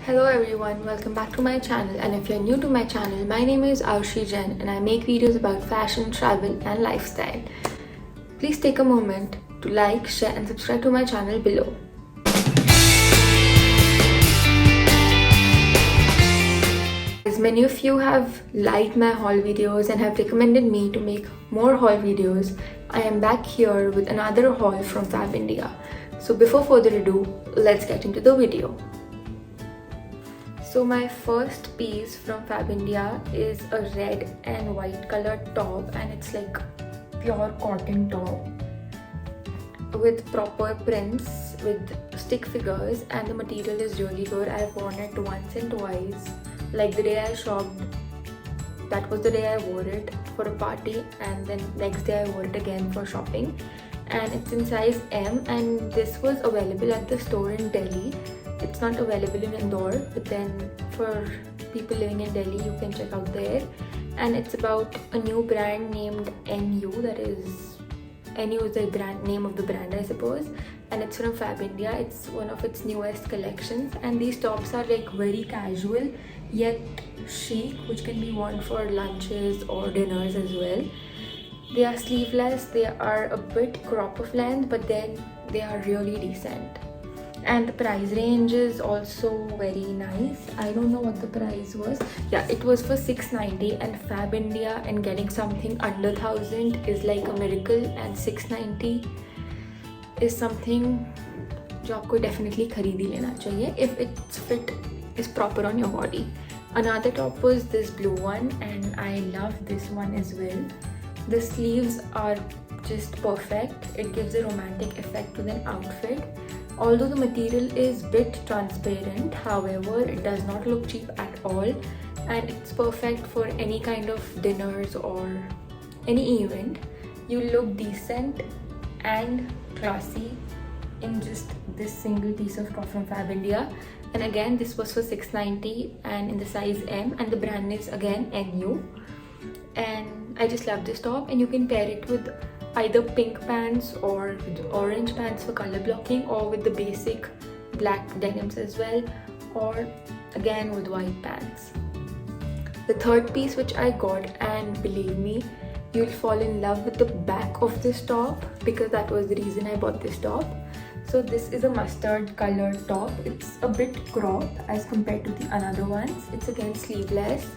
Hello everyone, welcome back to my channel, and if you're new to my channel, my name is Aushi Jain and I make videos about fashion, travel and lifestyle. Please take a moment to like, share and subscribe to my channel below. As many of you have liked my haul videos and have recommended me to make more haul videos, I am back here with another haul from Fab India. So before further ado, let's get into the video. So my first piece from Fab India is a red and white colored top, and it's like pure cotton top with proper prints with stick figures, and the material is really good. I've worn it once and twice. Like the day I shopped, that was the day I wore it for a party, and then next day I wore it again for shopping. And it's in size M, and this was available at the store in Delhi. It's not available in Indore, but then for people living in Delhi, you can check out there. And it's about a new brand named NU, that is, NU is the brand name of the brand, I suppose. And it's from Fab India. It's one of its newest collections. And these tops are like very casual, yet chic, which can be worn for lunches or dinners as well. They are sleeveless, they are a bit crop of length, but then they are really decent. And the price range is also very nice. I don't know what the price was. Yeah, it was for 690, and Fab India, and getting something under 1000 is like a miracle, and 690 is something जो आपको definitely खरीद ही लेना चाहिए if its fit is proper on your body. Another top was this blue one, and I love this one as well. The sleeves are just perfect. It gives a romantic effect to the outfit. Although the material is a bit transparent, however, it does not look cheap at all, and it's perfect for any kind of dinners or any event. You look decent and classy in just this single piece of top from Fab India. And again, this was for 690 and in the size M, and the brand is again NU. And I just love this top, and you can pair it with either pink pants or with orange pants for color blocking, or with the basic black denims as well, or again with white pants. The third piece which I got, and believe me, you'll fall in love with the back of this top, because that was the reason I bought this top. So this is a mustard colored top. It's a bit cropped as compared to the another ones. It's again sleeveless.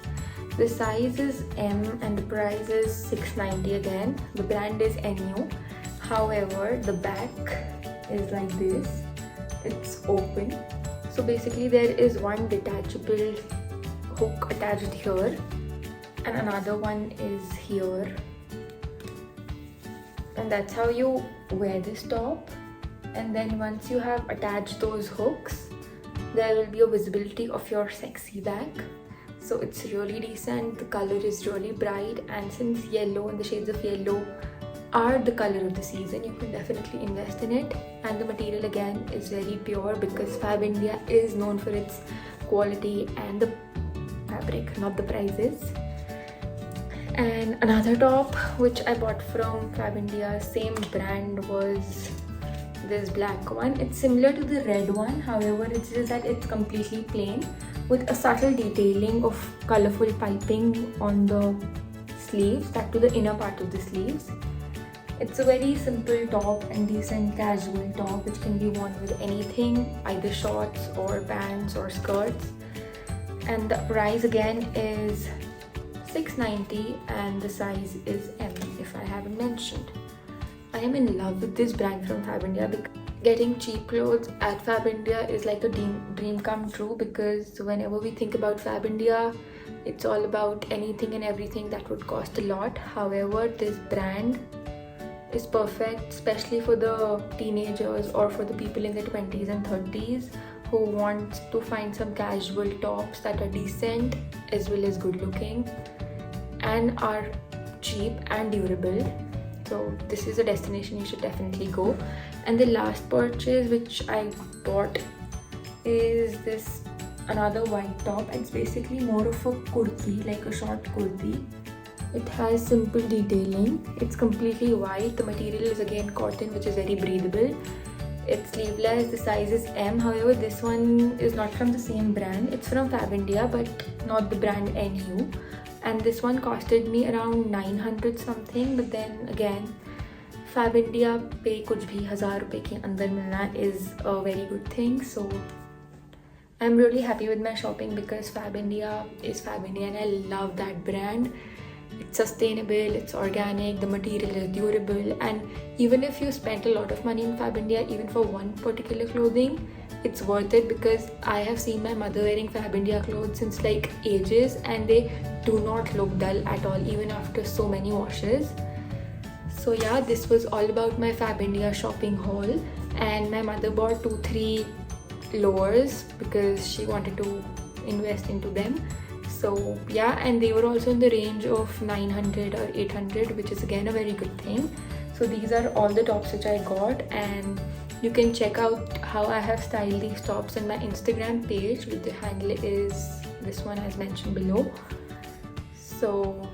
The size is M and the price is 690 again. The brand is NU. However, the back is like this. It's open. So basically there is one detachable hook attached here, and another one is here. And that's how you wear this top. And then once you have attached those hooks, there will be a visibility of your sexy back. So it's really decent. The color is really bright, and since yellow and the shades of yellow are the color of the season, you can definitely invest in it. And the material again is very pure, because Fab India is known for its quality and the fabric, not the prices. And another top which I bought from Fab India, same brand, was this black one. It's similar to the red one, however it's just that it's completely plain with a subtle detailing of colorful piping on the sleeves, that to the inner part of the sleeves. It's a very simple top and decent casual top which can be worn with anything, either shorts or pants or skirts. And the price again is 690 and the size is M, if I haven't mentioned. I am in love with this brand from Fab India, because getting cheap clothes at Fab India is like a dream come true, because whenever we think about Fab India, it's all about anything and everything that would cost a lot. However, this brand is perfect, especially for the teenagers or for the people in their 20s and 30s who want to find some casual tops that are decent as well as good looking and are cheap and durable. So this is a destination you should definitely go. And the last purchase which I bought is this another white top. It's basically more of a kurti, like a short kurti. It has simple detailing. It's completely white. The material is again cotton, which is very breathable. It's sleeveless, the size is M. However, this one is not from the same brand. It's from Fab India, but not the brand NU. And this one costed me around 900 something. But then again, Fab India पे कुछ भी 1000 रुपए के अंदर मिलना is a very good thing. So I'm really happy with my shopping because Fab India is Fab India and I love that brand. It's sustainable, it's organic, the material is durable, and even if you spent a lot of money in Fab India, even for one particular clothing, it's worth it because I have seen my mother wearing Fab India clothes since like ages and they do not look dull at all even after so many washes. So yeah, this was all about my Fab India shopping haul, and my mother bought 2-3 lowers because she wanted to invest into them. So yeah, and they were also in the range of 900 or 800, which is again a very good thing. So these are all the tops which I got, and you can check out how I have styled these tops on my Instagram page, which the handle is this one as mentioned below. So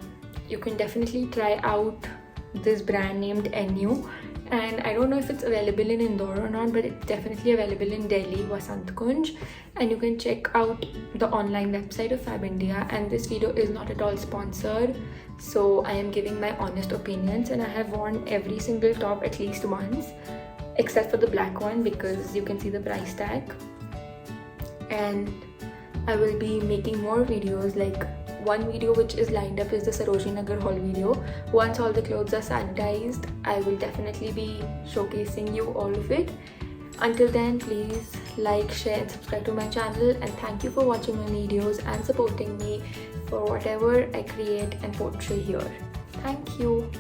you can definitely try out this brand named NU, and I don't know if it's available in Indore or not, but it's definitely available in Delhi, Vasant Kunj, and you can check out the online website of Fab India. And this video is not at all sponsored, so I am giving my honest opinions, and I have worn every single top at least once except for the black one because you can see the price tag. And I will be making more videos. Like one video which is lined up is the Sarojini Nagar haul video. Once all the clothes are sanitized, I will definitely be showcasing you all of it. Until then, please like, share and subscribe to my channel, and thank you for watching my videos and supporting me for whatever I create and portray here. Thank you.